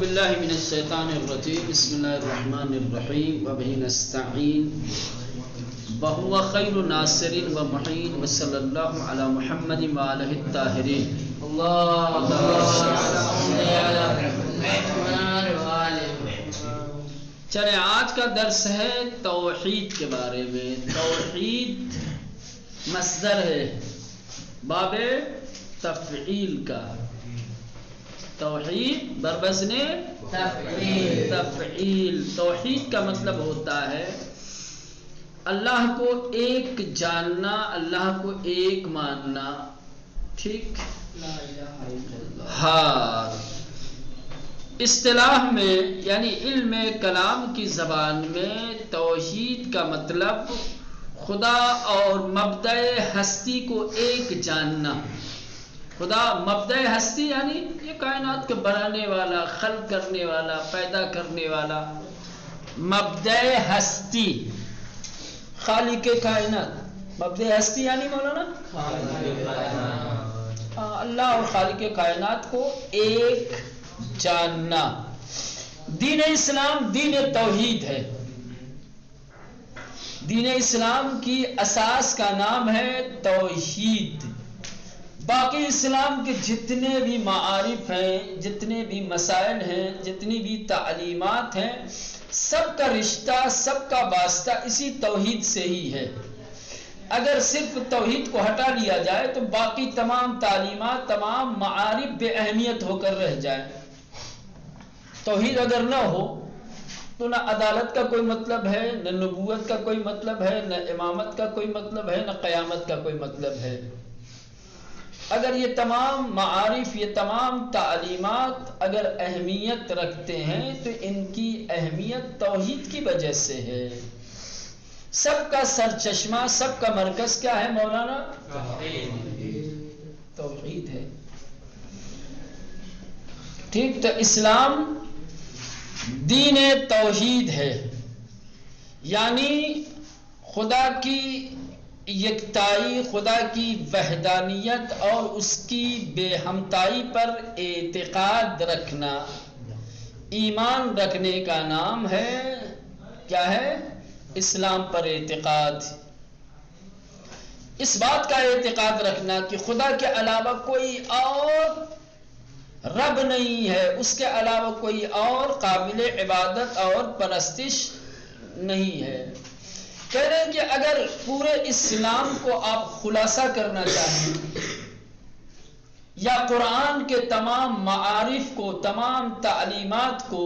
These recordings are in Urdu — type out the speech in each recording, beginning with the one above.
باللہ من الشیطان الرجیم بسم اللہ الرحمن الرحیم وبہ نستعین وہو خیر ناصر و معین وصلی اللہ علی محمد وآلہ الطاہرین چلیں آج کا درس ہے توحید کے بارے میں۔ توحید مصدر ہے باب تفعیل کا۔ توحید بربزن تفعیل۔ توحید کا مطلب ہوتا ہے اللہ کو ایک جاننا، اللہ کو ایک ماننا۔ ٹھیک، ہاں اصطلاح میں یعنی علم کلام کی زبان میں توحید کا مطلب خدا اور مبدأ ہستی کو ایک جاننا۔ خدا مبدأ ہستی یعنی یہ کائنات کو بنانے والا، خلق کرنے والا، پیدا کرنے والا، مبدأ ہستی خالق کائنات۔ مبدأ ہستی یعنی مولانا اللہ اور خالق کائنات کو ایک جاننا۔ دین اسلام دین توحید ہے۔ دین اسلام کی اساس کا نام ہے توحید۔ باقی اسلام کے جتنے بھی معارف ہیں، جتنے بھی مسائل ہیں، جتنی بھی تعلیمات ہیں، سب کا رشتہ، سب کا واسطہ اسی توحید سے ہی ہے۔ اگر صرف توحید کو ہٹا لیا جائے تو باقی تمام تعلیمات، تمام معارف بے اہمیت ہو کر رہ جائیں۔ توحید اگر نہ ہو تو نہ عدالت کا کوئی مطلب ہے، نہ نبوت کا کوئی مطلب ہے، نہ امامت کا کوئی مطلب ہے، نہ قیامت کا کوئی مطلب ہے۔ اگر یہ تمام معارف، یہ تمام تعلیمات اگر اہمیت رکھتے ہیں تو ان کی اہمیت توحید کی وجہ سے ہے۔ سب کا سرچشمہ، سب کا مرکز کیا ہے مولانا؟ توحید ہے۔ ٹھیک، تو اسلام دین توحید ہے، یعنی خدا کی یکتائی، خدا کی وحدانیت اور اس کی بے ہمتائی پر اعتقاد رکھنا، ایمان رکھنے کا نام ہے کیا ہے؟ اسلام پر اعتقاد۔ اس بات کا اعتقاد رکھنا کہ خدا کے علاوہ کوئی اور رب نہیں ہے، اس کے علاوہ کوئی اور قابل عبادت اور پرستش نہیں ہے۔ کہہ رہے ہیں کہ اگر پورے اسلام کو آپ خلاصہ کرنا چاہیں یا قرآن کے تمام معارف کو، تمام تعلیمات کو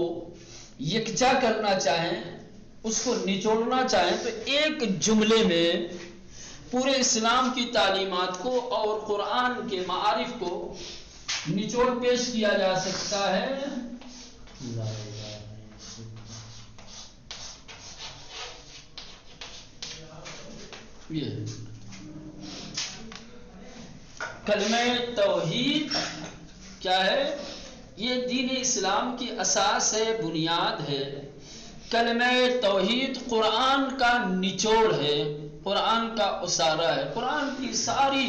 یکجا کرنا چاہیں، اس کو نچوڑنا چاہیں تو ایک جملے میں پورے اسلام کی تعلیمات کو اور قرآن کے معارف کو نچوڑ پیش کیا جا سکتا ہے۔ کلمہ توحید کیا ہے؟ یہ دین اسلام کی اساس ہے، بنیاد ہے۔ کلمہ توحید قرآن کا نچوڑ ہے، قرآن کا اسارہ ہے، قرآن کی ساری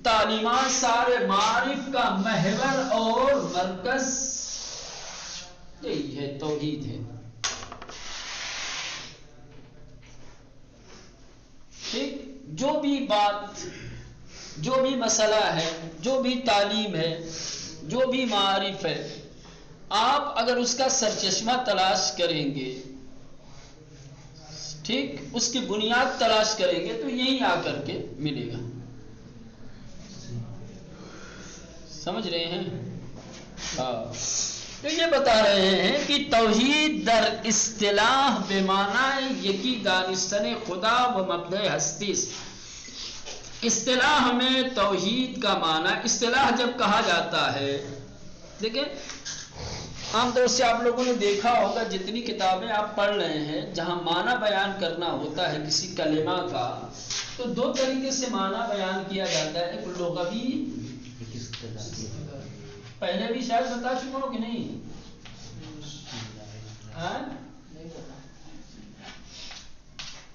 تعلیمات، سارے معارف کا محور اور مرکز یہی ہے، توحید ہے۔ ٹھیک، جو بھی بات، جو بھی مسئلہ ہے، جو بھی تعلیم ہے، جو بھی معارف ہے، آپ اگر اس کا سرچشمہ تلاش کریں گے، ٹھیک، اس کی بنیاد تلاش کریں گے تو یہی آ کر کے ملے گا۔ سمجھ رہے ہیں؟ ہاں، تو یہ بتا رہے ہیں کہ توحید در اصطلاح بے معنی یکی دانستن خدا و مبدأ ہستی۔ اصطلاح میں توحید کا معنی، اصطلاح جب کہا جاتا ہے، دیکھیں عام طور سے آپ لوگوں نے دیکھا ہوگا جتنی کتابیں آپ پڑھ رہے ہیں، جہاں معنی بیان کرنا ہوتا ہے کسی کلمہ کا تو دو طریقے سے معنی بیان کیا جاتا ہے، ایک لغوی، پہلے بھی شاید بتا چکا ہوں کہ نہیں؟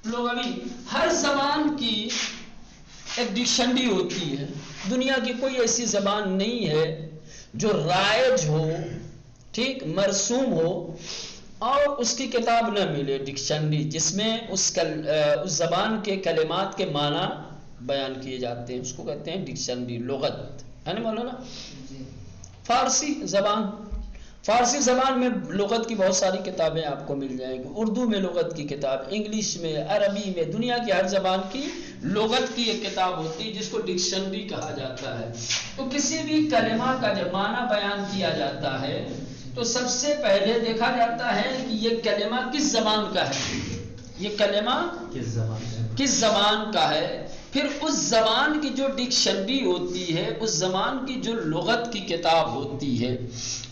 لغوی، ہر زبان کی ایک ڈکشنری ہوتی ہے۔ دنیا کی کوئی ایسی زبان نہیں ہے جو رائج ہو، ٹھیک، مرسوم ہو اور اس کی کتاب نہ ملے ڈکشنری جس میں اس زبان کے کلمات کے معنی بیان کیے جاتے ہیں، اس کو کہتے ہیں ڈکشنری، لغت ہے نا مولانا؟ فارسی زبان میں لغت کی بہت ساری کتابیں آپ کو مل جائیں گی، اردو میں لغت کی کتاب، انگلش میں، عربی میں، دنیا کی ہر زبان کی لغت کی ایک کتاب ہوتی ہے جس کو ڈکشنری کہا جاتا ہے۔ تو کسی بھی کلمہ کا جب معنی بیان کیا جاتا ہے تو سب سے پہلے دیکھا جاتا ہے کہ یہ کلمہ کس زبان کا ہے، یہ کلمہ کس زبان کا ہے، پھر اس زبان کی جو ڈکشنری ہوتی ہے، اس زبان کی جو لغت کی کتاب ہوتی ہے،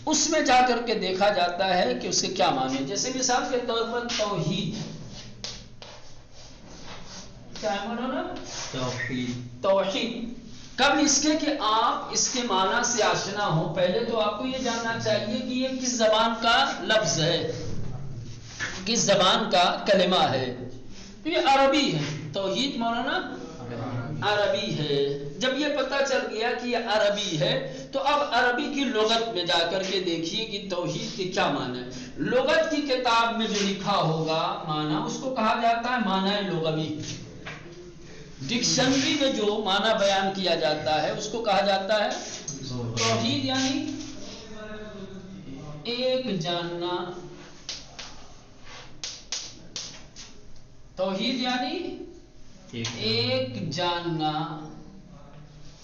اس میں جا کر کے دیکھا جاتا ہے کہ اس کے کیا معنی ہے۔ جیسے مثال کے طور پر توحید، کیا ہے مولانا؟ توحید۔ قبل اس کے کہ آپ اس کے معنی سے آشنا ہو، پہلے تو آپ کو یہ جاننا چاہیے کہ یہ کس زبان کا لفظ ہے، کس زبان کا کلمہ ہے۔ یہ عربی ہے، توحید مولانا عربی ہے۔ جب یہ پتہ چل گیا کہ یہ عربی ہے تو اب عربی کی لغت میں جا کر کے دیکھیے کہ توحید کے کیا معنی ہے۔ لغت کی کتاب میں جو لکھا ہوگا معنی، اس کو کہا جاتا ہے معنی لغوی۔ ڈکشنری میں جو معنی بیان کیا جاتا ہے اس کو کہا جاتا ہے توحید، یعنی ایک جاننا، توحید یعنی ایک جاننا،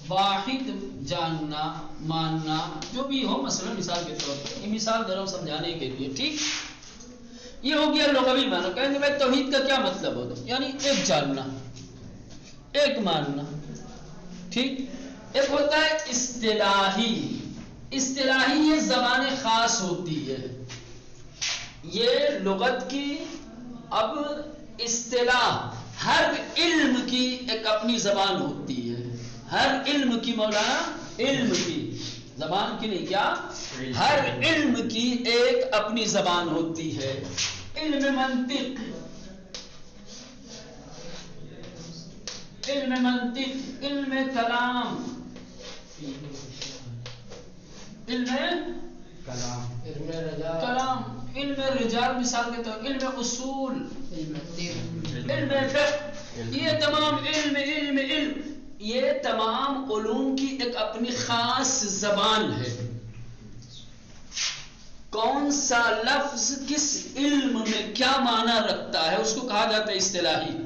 واحد جاننا، ماننا، جو بھی ہو، مثلا مثال کے طور پر، یہ مثال دے رہا ہوں سمجھانے کے لیے، ٹھیک؟ یہ ہو گیا لغوی معنی۔ کہیں گے بھائی توحید کا کیا مطلب ہوتا ہے؟ یعنی ایک جاننا، ایک ماننا، ٹھیک؟ ایک ہوتا ہے اصطلاحی۔ اصطلاحی یہ زبان خاص ہوتی ہے، یہ لغت کی اب اصطلاح، ہر علم کی ایک اپنی زبان ہوتی ہے، ہر علم کی مولانا، علم کی زبان کی نہیں، کیا؟ ہر علم کی ایک اپنی زبان ہوتی ہے۔ علم منطق، علم منطق، علم کلام، علم کلام، علم رجال، مثال کے طور، علم اصول، علم فقہ، یہ تمام علم یہ تمام علوم کی ایک اپنی خاص زبان ہے۔ کون سا لفظ کس علم میں کیا معنی رکھتا ہے اس کو کہا جاتا ہے اصطلاحی۔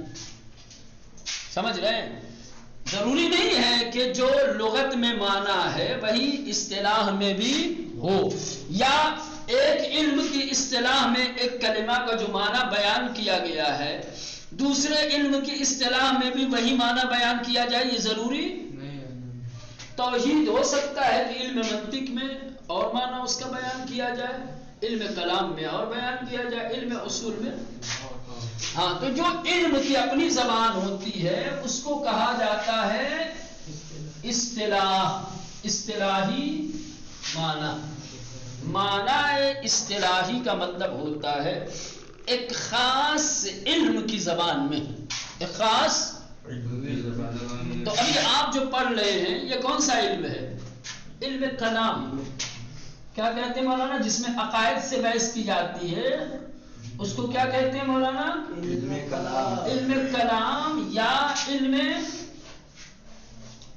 سمجھ رہے ہیں؟ ضروری نہیں ہے کہ جو لغت میں معنی ہے وہی اصطلاح میں بھی ہو، یا ایک علم کی اصطلاح میں ایک کلمہ کا جو معنی بیان کیا گیا ہے دوسرے علم کی اصطلاح میں بھی وہی معنی بیان کیا جائے، یہ ضروری نہیں۔ توحید ہو سکتا ہے کہ علم منطق میں اور معنی اس کا بیان کیا جائے، علم کلام میں اور بیان کیا جائے، علم اصول میں۔ ہاں، تو جو علم کی اپنی زبان ہوتی ہے اس کو کہا جاتا ہے اصطلاح، اصطلاحی معنی۔ معنی اصطلاحی کا مطلب ہوتا ہے ایک خاص علم کی زبان میں، ایک خاص۔ تو ابھی آپ جو پڑھ رہے ہیں یہ کون سا علم ہے؟ علم کلام۔ کیا کہتے ہیں مولانا؟ جس میں عقائد سے بحث کی جاتی ہے اس کو کیا کہتے ہیں مولانا؟ علم کلام۔ علم کلام یا علم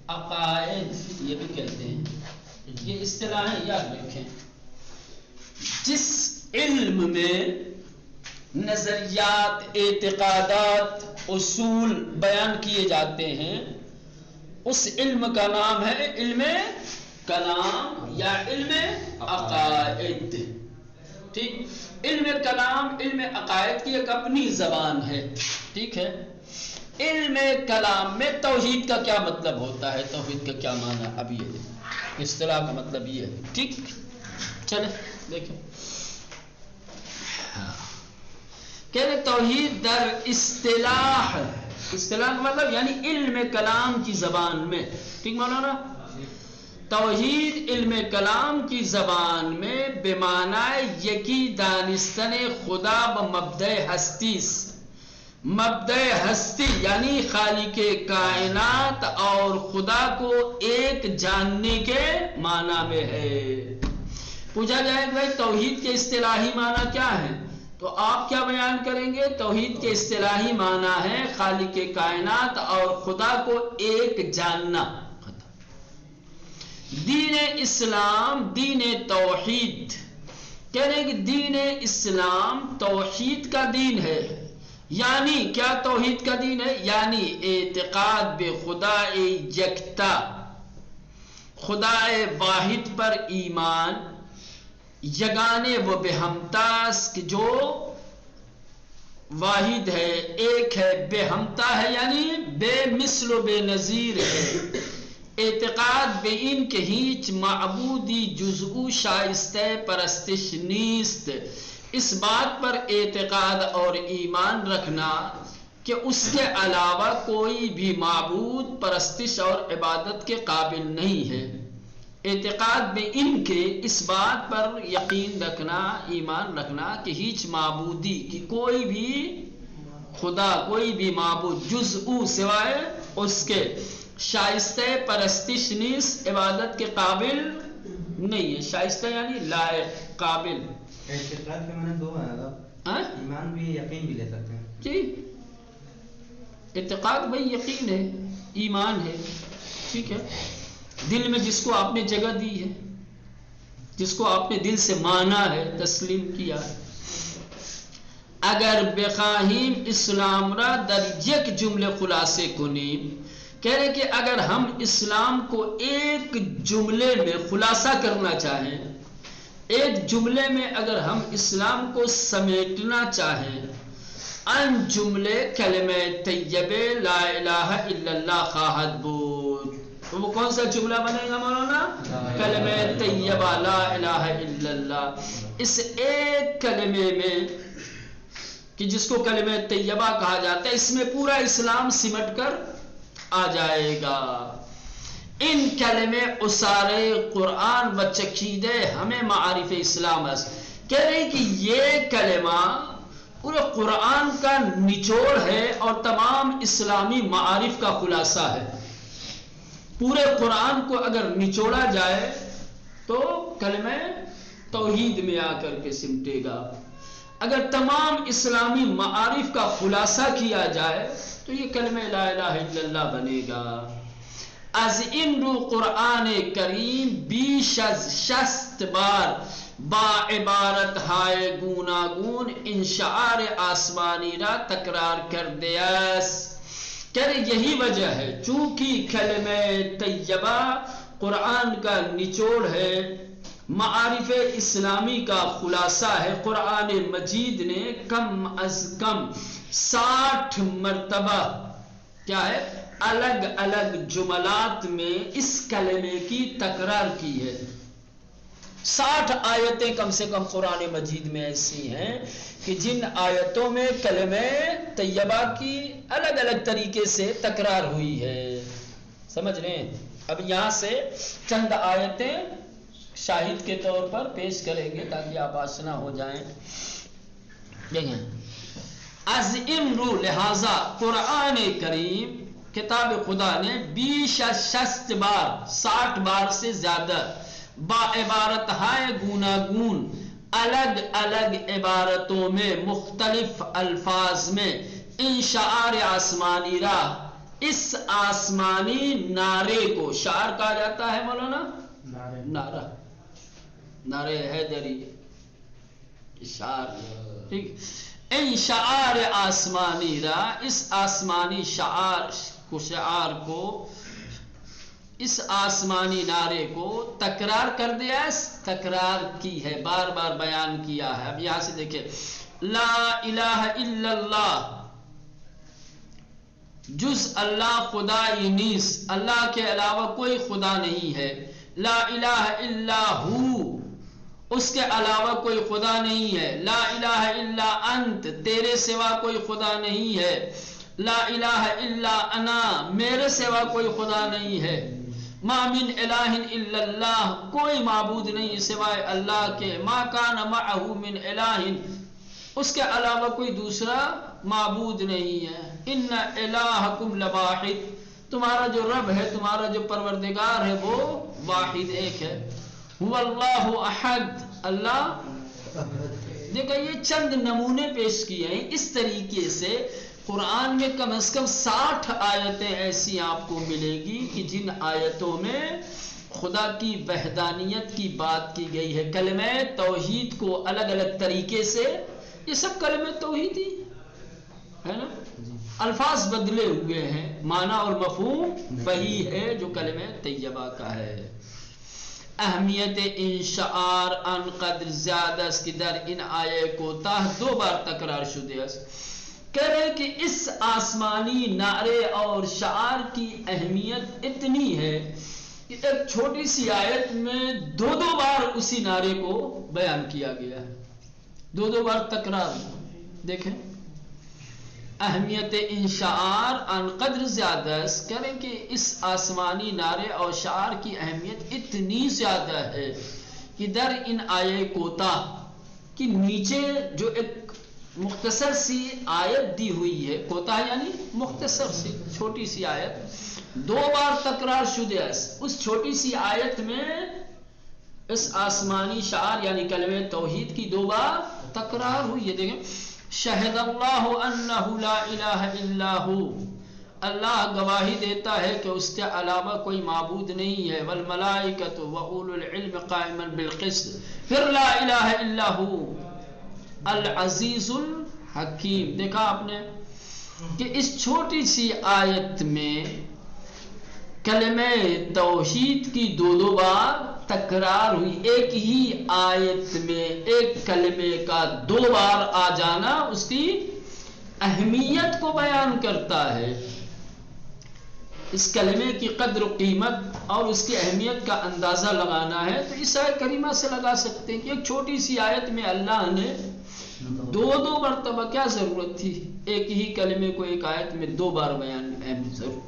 عقائد یہ بھی کہتے ہیں، یہ اصطلاحیں یاد رکھیں۔ جس علم میں نظریات، اعتقادات، اصول بیان کیے جاتے ہیں اس علم کا نام ہے علم کلام یا علم عقائد، ٹھیک؟ علم کلام، علم عقائد کی ایک اپنی زبان ہے، ٹھیک ہے؟ علم کلام میں توحید کا کیا مطلب ہوتا ہے، توحید کا کیا معنی ہے، اب یہ اصطلاح کا مطلب یہ ہے، ٹھیک؟ چلیں دیکھیں، کہ توحید در اصطلاح، اصطلاح کا مطلب یعنی علم کلام کی زبان میں، ٹھیک مولانا؟ توحید علم کلام کی زبان میں بمعنی یکی دانستن خدا و مبدأ ہستی، مبدأ ہستی یعنی خالق کائنات اور خدا کو ایک جاننے کے معنی میں ہے۔ پوچھا جائے کہ بھائی توحید کے اصطلاحی معنی کیا ہے، تو آپ کیا بیان کریں گے؟ توحید کے اصطلاحی معنی ہے خالق کائنات اور خدا کو ایک جاننا۔ دین اسلام دین توحید، کہہ رہے ہیں کہ دین اسلام توحید کا دین ہے۔ یعنی کیا توحید کا دین ہے؟ یعنی اعتقاد بے خدا یکتا، خدا واحد پر ایمان، یگانے و بے ہمتاس کہ جو واحد ہے، ایک ہے، بے ہمتا ہے یعنی بے مثل و بے نظیر ہے۔ اعتقاد بے ان کے ہیچ معبودی جزء شائستہ پرستش نیست، اس بات پر اعتقاد اور ایمان رکھنا کہ اس کے علاوہ کوئی بھی معبود پرستش اور عبادت کے قابل نہیں ہے۔ اعتقاد بے ان کے اس بات پر یقین رکھنا، ایمان رکھنا کہ ہیچ معبودی کہ کوئی بھی خدا، کوئی بھی معبود جزء سوائے اس کے شائستہ پرستش نیست، عبادت کے قابل نہیں ہے۔ شائستہ یعنی لائق، قابل۔ اعتقاد کے معنی دو ہیں، ایمان بھی یقین بھی لے سکتے ہیں جی۔ اعتقاد بھائی یقین ہے، ایمان ہے، ٹھیک ہے، دل میں جس کو آپ نے جگہ دی ہے، جس کو آپ نے دل سے مانا ہے، تسلیم کیا ہے۔ اگر بخواہیم اسلام را در یک جملے خلاصے کنیم، کہہ رہے کہ اگر ہم اسلام کو ایک جملے میں خلاصہ کرنا چاہیں، ایک جملے میں اگر ہم اسلام کو سمیٹنا چاہیں، ان جملے کلمہ طیبہ لا الہ الا اللہ خواہد بود، تو وہ کون سا جملہ بنے گا مولانا؟ کلمہ طیبہ لا الہ الا اللہ۔ اس ایک کلمے میں کہ جس کو کلمہ طیبہ کہا جاتا ہے، اس میں پورا اسلام سمٹ کر آ جائے گا۔ ان کلمے اسارے قرآن و چکیدے ہمیں معارف اسلام ہے، کہہ رہے کہ یہ کلمہ پورے قرآن کا نچوڑ ہے اور تمام اسلامی معارف کا خلاصہ ہے۔ پورے قرآن کو اگر نچوڑا جائے تو کلمہ توحید میں آ کر کے سمٹے گا۔ اگر تمام اسلامی معارف کا خلاصہ کیا جائے تو یہ کلمہ لا الہ الا اللہ بنے گا۔ از این رو قرآن کریم بیش از 60 بار با عبارت ہائے گوناگون ان شعار آسمانی را تکرار کر دیا است، کہ یہی وجہ ہے چونکہ کلمہ طیبہ قرآن کا نچوڑ ہے، معارف اسلامی کا خلاصہ ہے، قرآن مجید نے کم از کم 60 مرتبہ کیا ہے الگ الگ جملات میں اس کلمے کی تکرار کی ہے۔ 60 آیتیں کم سے کم قرآن مجید میں ایسی ہیں کہ جن آیتوں میں کلمہ طیبہ کی الگ الگ طریقے سے تکرار ہوئی ہے، سمجھ رہے ہیں؟ اب یہاں سے چند آیتیں شاہد کے طور پر پیش کریں گے تاکہ آپ آشنا ہو جائیں۔ دیکھیں، از امرو لہذا قرآن کریم کتاب خدا نے بیش از 60 بار 60 بار سے زیادہ با عبارت ہائے گوناگون الگ الگ عبارتوں میں مختلف الفاظ میں ان شعار آسمانی را اس آسمانی نعرے کو، شعر کہا جاتا ہے مولانا، نعرہ، نعرے حیدری، اشعار، ٹھیک، ان شعار آسمانی را اس آسمانی شعار کو، اس آسمانی نعرے کو تکرار کر دیا، تکرار کی ہے، بار بار بیان کیا ہے۔ اب یہاں سے دیکھیں، لا الہ الا اللہ، جز اللہ خدائی نیست، اللہ کے علاوہ کوئی خدا نہیں ہے۔ لا الہ الا ہو، اس کے علاوہ کوئی خدا نہیں ہے۔ لا الہ الا انت، تیرے سوا کوئی خدا نہیں ہے۔ لا الہ الا انا، میرے سوا کوئی خدا نہیں ہے۔ ما من الہ الا اللہ، کوئی معبود نہیں سوائے اللہ کے۔ ما کان معہ من الہ، اس کے علاوہ کوئی دوسرا معبود نہیں ہے۔ ان الہکم لواحد، تمہارا جو رب ہے، تمہارا جو پروردگار ہے وہ واحد ایک ہے۔ واللہ احد، اللہ دیکھا یہ چند نمونے پیش کیے ہیں. اس طریقے سے قرآن میں کم از کم 60 آیتیں ایسی آپ کو ملے گی کہ جن آیتوں میں خدا کی وحدانیت کی بات کی گئی ہے. کلمہ توحید کو الگ الگ طریقے سے، یہ سب کلمہ توحید ہی ہے نا، الفاظ بدلے ہوئے ہیں، معنی اور مفہوم وہی ہے جو کلمہ طیبہ کا ہے. اہمیت ان شعار ان قدر زیادہ اس کی در ان آیے کو تاہ 2 بار تکرار شدہ است. کہہ رہے کہ اس آسمانی نعرے اور شعار کی اہمیت اتنی ہے کہ ایک چھوٹی سی آیت میں 2 بار اسی نعرے کو بیان کیا گیا ہے، 2 بار تکرار. دیکھیں اہمیت ان شعار ان قدر زیادہ است، کہہ رہے کہ اس آسمانی نعرے اور شعار کی اہمیت اتنی زیادہ ہے کہ در ان آیے کوتا کہ نیچے جو ایک مختصر سی آیت دی ہوئی ہے، کوتا یعنی مختصر سی چھوٹی سی آیت 2 بار تکرار شدہ است. اس چھوٹی سی آیت میں اس آسمانی شعار یعنی کلمہ توحید کی 2 بار تکرار ہوئی ہے. دیکھیں شہد اللہ انہ لا الہ الا ہو، اللہ گواہی دیتا ہے کہ اس کے علاوہ کوئی معبود نہیں ہے. والملائکۃ واولو العلم قائما بالقسط، پھر لا الہ الا ہو العزیز الحکیم. دیکھا آپ نے کہ اس چھوٹی سی آیت میں کلمہ توحید کی 2 بار تکرار ہوئی. ایک ہی آیت میں ایک کلمے کا 2 بار آ جانا اس کی اہمیت کو بیان کرتا ہے. اس کلمے کی قدر و قیمت اور اس کی اہمیت کا اندازہ لگانا ہے تو اس آیت کریمہ سے لگا سکتے ہیں کہ ایک چھوٹی سی آیت میں اللہ نے 2 مرتبہ، کیا ضرورت تھی ایک ہی کلمے کو ایک آیت میں 2 بار بیان،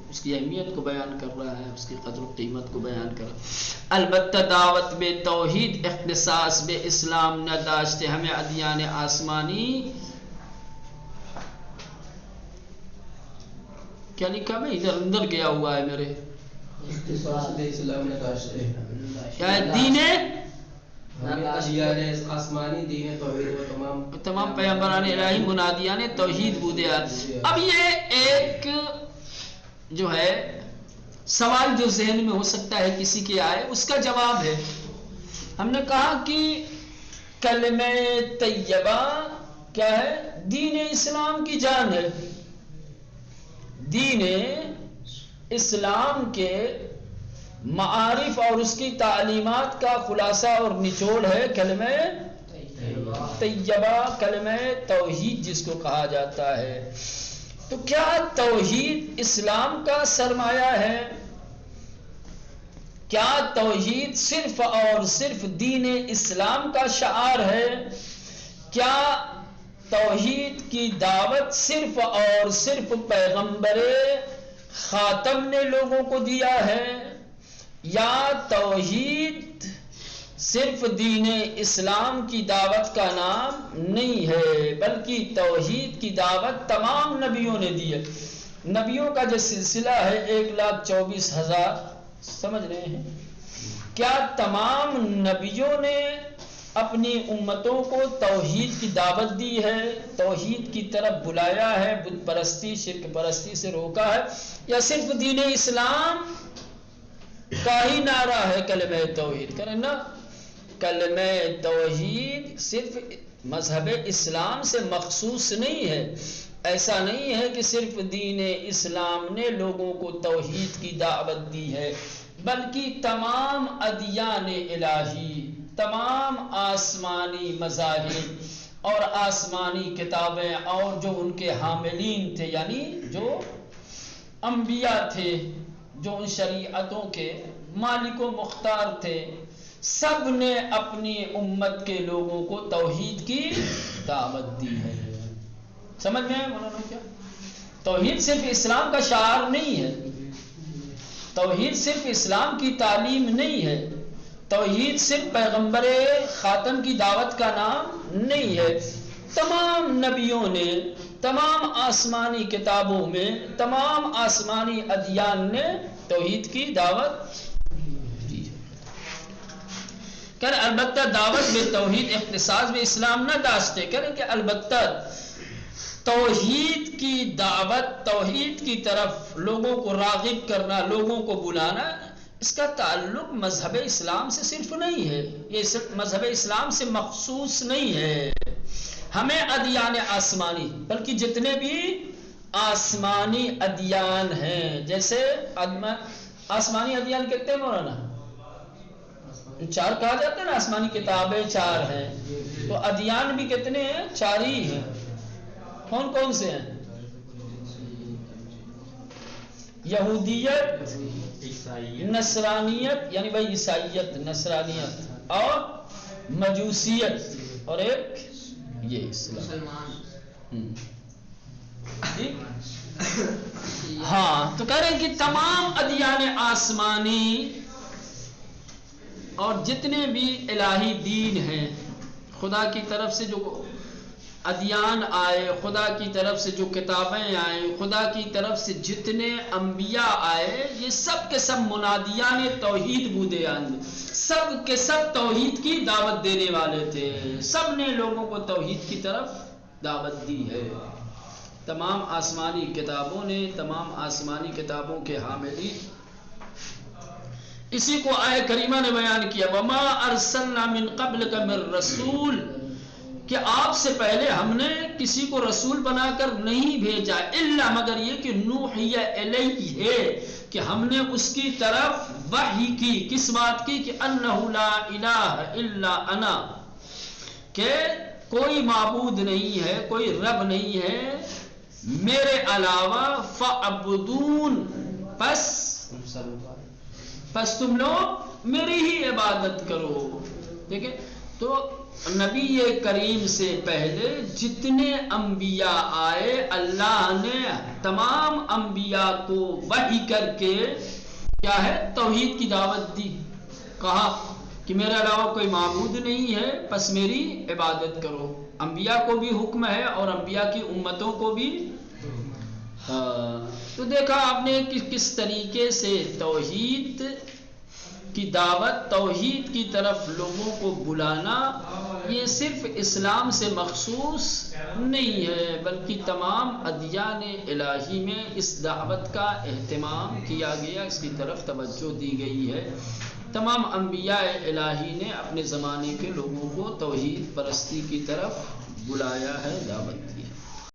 اس کی اہمیت کو بیان کر رہا ہے، اس کی قدر و قیمت کو بیان کر رہا ہے. البتہ دعوت بے توحید اختصاص بے اسلام نہ داشتے ہمیں ادیان آسمانی، کیا لکھا میں ادھر اندر گیا ہوا ہے میرے، اختصاص بے اسلام نہ داشتے کیا دین آسمانی دین توحید و تمام پیغمبران الہی منادیان توحید بودیات. اب یہ ایک جو ہے سوال جو ذہن میں ہو سکتا ہے کسی کے آئے، اس کا جواب ہے. ہم نے کہا کہ کلمہ طیبہ کیا ہے؟ دین اسلام کی جان ہے. دین اسلام کے معارف اور اس کی تعلیمات کا خلاصہ اور نچوڑ ہے کلمہ طیبہ، کلمہ توحید جس کو کہا جاتا ہے. تو کیا توحید اسلام کا سرمایہ ہے؟ کیا توحید صرف اور صرف دین اسلام کا شعار ہے؟ کیا توحید کی دعوت صرف اور صرف پیغمبر خاتم نے لوگوں کو دیا ہے؟ یا توحید صرف دین اسلام کی دعوت کا نام نہیں ہے، بلکہ توحید کی دعوت تمام نبیوں نے دی ہے. نبیوں کا جو سلسلہ ہے 1,24,000 سمجھ رہے ہیں، کیا تمام نبیوں نے اپنی امتوں کو توحید کی دعوت دی ہے، توحید کی طرف بلایا ہے، بت پرستی شرک پرستی سے روکا ہے، یا صرف دین اسلام کا ہی نعرہ ہے کلمہ توحید؟ کریں نا، کلمہ توحید صرف مذہب اسلام سے مخصوص نہیں ہے. ایسا نہیں ہے کہ صرف دین اسلام نے لوگوں کو توحید کی دعوت دی ہے، بلکہ تمام ادیان الہی، تمام آسمانی مذاہب اور آسمانی کتابیں اور جو ان کے حاملین تھے، یعنی جو انبیاء تھے، جو ان شریعتوں کے مالک و مختار تھے، سب نے اپنی امت کے لوگوں کو توحید کی دعوت دی ہے. سمجھ میں مولانا کیا؟ توحید صرف اسلام کا شعار نہیں ہے، توحید صرف اسلام کی تعلیم نہیں ہے، توحید صرف پیغمبر خاتم کی دعوت کا نام نہیں ہے. تمام نبیوں نے، تمام آسمانی کتابوں میں، تمام آسمانی ادیان نے توحید کی دعوت دی. کہ البتہ دعوت میں توحید اختصاص میں اسلام نہ داشتے کریں کہ البتہ توحید کی دعوت، توحید کی طرف لوگوں کو راغب کرنا، لوگوں کو بلانا، اس کا تعلق مذہب اسلام سے صرف نہیں ہے، یہ مذہب اسلام سے مخصوص نہیں ہے. ہمیں ادیان آسمانی بلکہ جتنے بھی آسمانی ادیان ہیں، جیسے آسمانی ادیان کتنے مولانا؟ چار کہا جاتا ہے نا، آسمانی کتابیں چار ہیں، تو ادیان بھی کتنے ہیں؟ چار ہی ہیں. کون کون سے ہیں؟ یہودیت، نصرانیت یعنی بھائی عیسائیت، نصرانیت اور مجوسیت، اور ایک یہ اسلام. ہاں، تو کہہ رہے ہیں کہ تمام ادیان آسمانی اور جتنے بھی الہی دین ہیں، خدا کی طرف سے جو ادیان آئے، خدا کی طرف سے جو کتابیں آئیں، خدا کی طرف سے جتنے انبیاء آئے، یہ سب کے سب منادیان توحید بودیان، سب کے سب توحید کی دعوت دینے والے تھے، سب نے لوگوں کو توحید کی طرف دعوت دی ہے. تمام آسمانی کتابوں نے، تمام آسمانی کتابوں کے حاملی، اسی کو آیہ کریمہ نے بیان کیا، وَمَا أَرْسَلْنَا مِن قَبْلِكَ مِن رَّسُولٍ، کہ آپ سے پہلے ہم نے کسی کو رسول بنا کر نہیں بھیجا، الا مگر یہ کہ نوحی الیہ، کہ ہم نے اس کی طرف وحی کی. کس بات کی؟ کہ انہ لا الہ الا انا، کہ کوئی معبود نہیں ہے، کوئی رب نہیں ہے میرے علاوہ، فعبدون، پس تم لوگ میری ہی عبادت کرو. دیکھیں تو نبی کریم سے پہلے جتنے انبیاء آئے، اللہ نے تمام انبیاء کو وحی کر کے کیا ہے؟ توحید کی دعوت دی. کہا کہ میرے علاوہ کوئی معبود نہیں ہے، پس میری عبادت کرو. انبیاء کو بھی حکم ہے اور انبیاء کی امتوں کو بھی. تو دیکھا آپ نے کہ کس طریقے سے توحید کی دعوت، توحید کی طرف لوگوں کو بلانا، یہ صرف اسلام سے مخصوص نہیں ہے، بلکہ تمام ادیان الہی میں اس دعوت کا اہتمام کیا گیا، اس کی طرف توجہ دی گئی ہے. تمام انبیاء الہی نے اپنے زمانے کے لوگوں کو توحید پرستی کی طرف بلایا ہے، دعوت دی ہے.